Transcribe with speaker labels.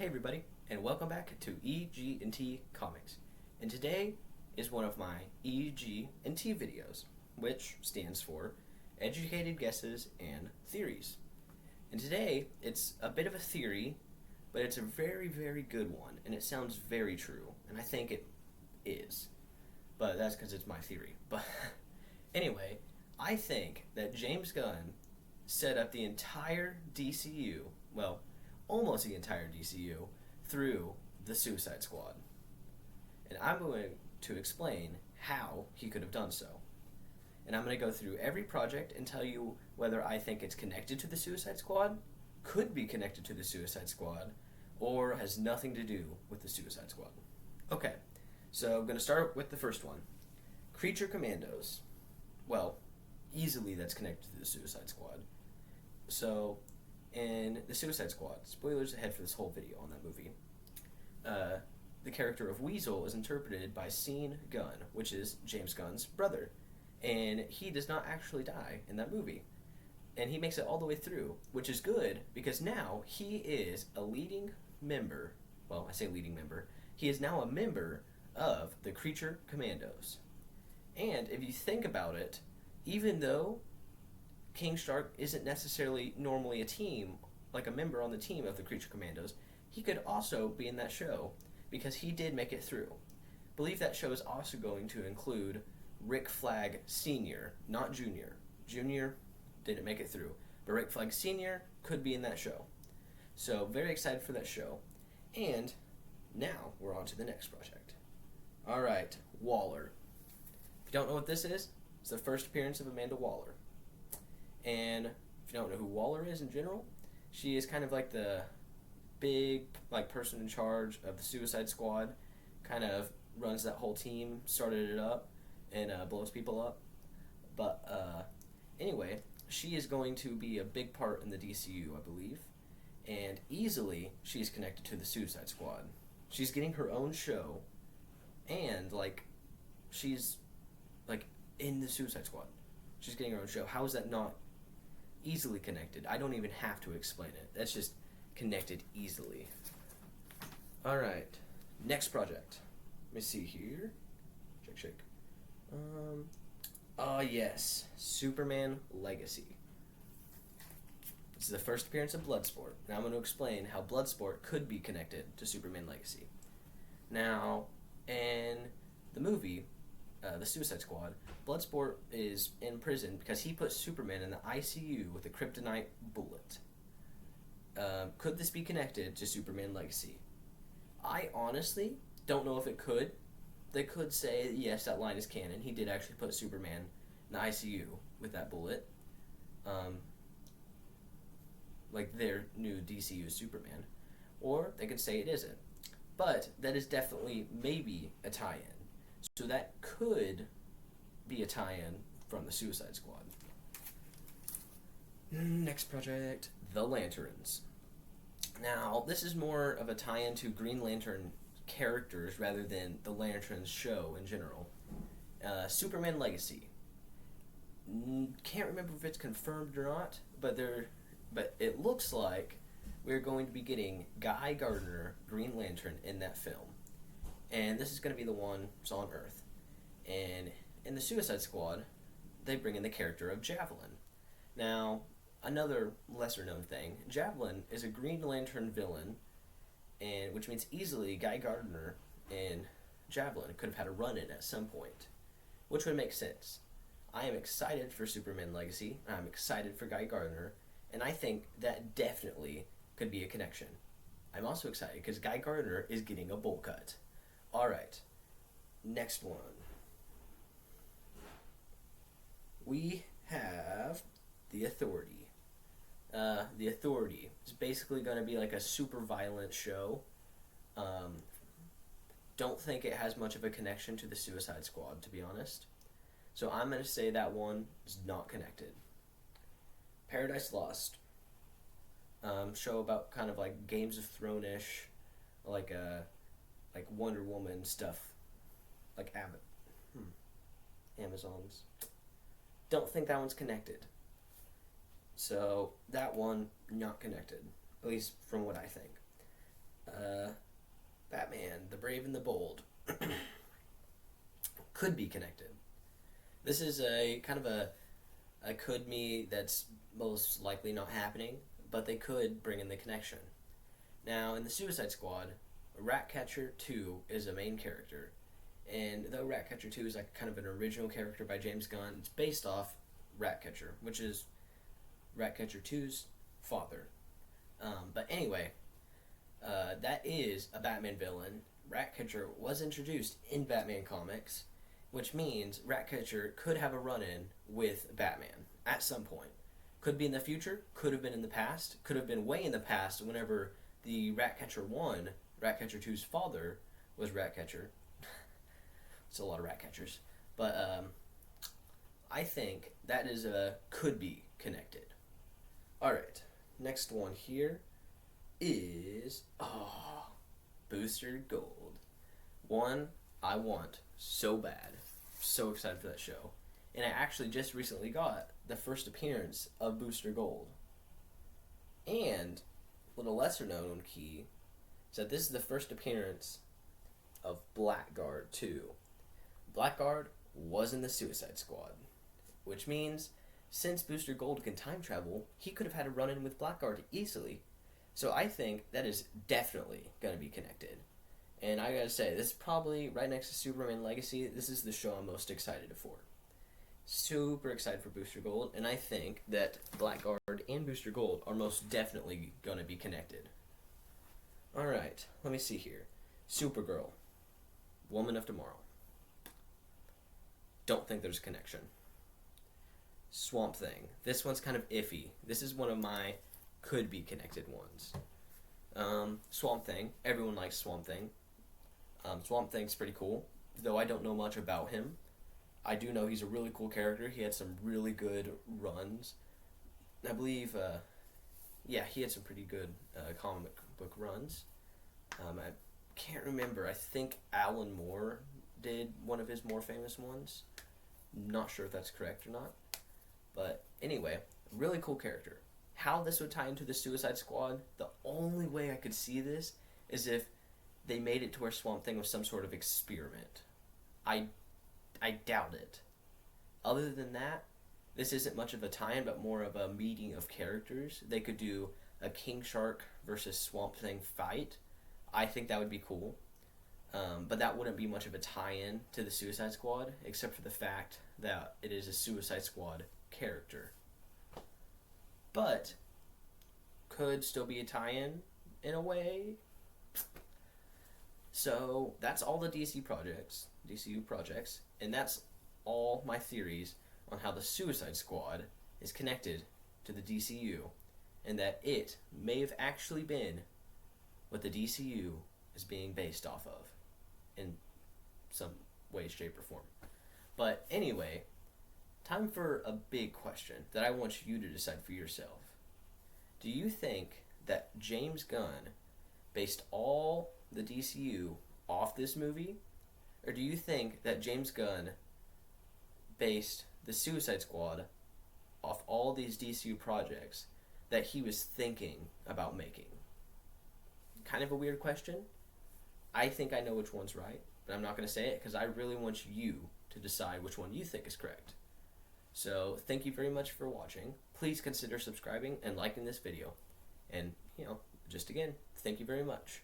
Speaker 1: Hey everybody, and welcome back to EG&T Comics. And today is one of my EG&T videos, which stands for Educated Guesses and Theories. And today, it's a bit of a theory, but it's a very, very good one, and it sounds very true, and I think it is. But that's because it's my theory. But anyway, I think that James Gunn set up the entire DCU, well, almost the entire DCU, through the Suicide Squad. And I'm going to explain how he could have done so. And I'm going to go through every project and tell you whether I think it's connected to the Suicide Squad, could be connected to the Suicide Squad, or has nothing to do with the Suicide Squad. Okay, so I'm going to start with the first one. Creature Commandos. Well, easily that's connected to the Suicide Squad. So, in the Suicide Squad, spoilers ahead for this whole video on that movie, the character of Weasel is interpreted by James Gunn, which is James Gunn's brother. And he does not actually die in that movie. And he makes it all the way through, which is good because now he is a leading member, well, I say leading member, he is now a member of the Creature Commandos. And if you think about it, even though King Shark isn't necessarily normally a team, like a member on the team of the Creature Commandos, he could also be in that show because he did make it through. I believe that show is also going to include Rick Flag Sr., not Jr. Jr. didn't make it through, but Rick Flag Sr. could be in that show. So, very excited for that show. And now we're on to the next project. Alright, Waller. If you don't know what this is, it's the first appearance of Amanda Waller. And if you don't know who Waller is in general, she is kind of like the big person in charge of the Suicide Squad, kind of runs that whole team, started it up, and blows people up. But anyway, she is going to be a big part in the DCU, I believe, and easily she's connected to the Suicide Squad. She's getting her own show, and she's in the Suicide Squad. She's getting her own show. How is that not easily connected? I don't even have to explain it. That's just connected easily. Alright, next project. Let me see here. Shake. Yes. Superman Legacy. This is the first appearance of Bloodsport. Now I'm going to explain how Bloodsport could be connected to Superman Legacy. Now, in the movie, the Suicide Squad, Bloodsport is in prison because he put Superman in the ICU with a kryptonite bullet. Could this be connected to Superman Legacy? I honestly don't know if it could. They could say, yes, that line is canon. He did actually put Superman in the ICU with that bullet. Like their new DCU Superman. Or they could say it isn't. But that is definitely maybe a tie-in. So that could be a tie-in from the Suicide Squad. Next project, The Lanterns. Now, this is more of a tie-in to Green Lantern characters rather than the Lanterns show in general. Superman Legacy. Can't remember if it's confirmed or not, but it looks like we're going to be getting Guy Gardner, Green Lantern, in that film. And this is going to be the one that's on Earth. And in the Suicide Squad, they bring in the character of Javelin. Now, another lesser-known thing, Javelin is a Green Lantern villain, and which means easily Guy Gardner and Javelin could have had a run-in at some point, which would make sense. I am excited for Superman Legacy, I'm excited for Guy Gardner, and I think that definitely could be a connection. I'm also excited because Guy Gardner is getting a bowl cut. Alright, next one. We have The Authority. The Authority is basically going to be like a super violent show. Don't think it has much of a connection to the Suicide Squad, to be honest. So I'm going to say that one is not connected. Paradise Lost. Show about kind of like Games of Thrones-ish, like Wonder Woman stuff, like Amazons. Don't think that one's connected. So that one not connected, at least from what I think. Brave and the Bold could be connected. This is a kind of a could me that's most likely not happening, but they could bring in the connection. Now, in the Suicide Squad, Ratcatcher 2 is a main character, and though Ratcatcher 2 is like kind of an original character by James Gunn, it's based off Ratcatcher, which is Ratcatcher 2's father. But anyway, that is a Batman villain. Ratcatcher was introduced in Batman comics, which means Ratcatcher could have a run-in with Batman at some point. Could be in the future, could have been in the past, could have been way in the past whenever the Ratcatcher 1, Ratcatcher 2's father, was Ratcatcher. It's a lot of Ratcatchers. But I think that is could be connected. Alright, next one here is Booster Gold. One I want so bad. So excited for that show. And I actually just recently got the first appearance of Booster Gold. And a little lesser known key is that this is the first appearance of Blackguard 2. Blackguard was in the Suicide Squad, which means since Booster Gold can time travel, he could have had a run-in with Blackguard easily. So I think that is definitely going to be connected. And I gotta say, this is probably right next to Superman Legacy. This is the show I'm most excited for. Super excited for Booster Gold, and I think that Blackguard and Booster Gold are most definitely going to be connected. Alright, let me see here. Supergirl. Woman of Tomorrow. Don't think there's a connection. Swamp Thing. This one's kind of iffy. This is one of my could be connected ones. Swamp Thing. Everyone likes Swamp Thing. Swamp Thing's pretty cool, though I don't know much about him. I do know he's a really cool character. He had some really good runs. I believe, he had some pretty good comic book runs. I can't remember. I think Alan Moore did one of his more famous ones. Not sure if that's correct or not. But anyway, really cool character. How this would tie into the Suicide Squad, the only way I could see this is if they made it to where Swamp Thing was some sort of experiment. I doubt it. Other than that, this isn't much of a tie-in, but more of a meeting of characters. They could do a King Shark versus Swamp Thing fight. I think that would be cool. But that wouldn't be much of a tie-in to the Suicide Squad, except for the fact that it is a Suicide Squad character. But could still be a tie-in in a way. So that's all the DCU projects, and that's all my theories on how the Suicide Squad is connected to the DCU, and that it may have actually been what the DCU is being based off of in some way, shape, or form. But anyway, time for a big question that I want you to decide for yourself. Do you think that James Gunn based all the DCU off this movie? Or do you think that James Gunn based the Suicide Squad off all these DCU projects that he was thinking about making? Kind of a weird question. I think I know which one's right, but I'm not going to say it because I really want you to decide which one you think is correct. So, thank you very much for watching. Please consider subscribing and liking this video. And, just again, thank you very much.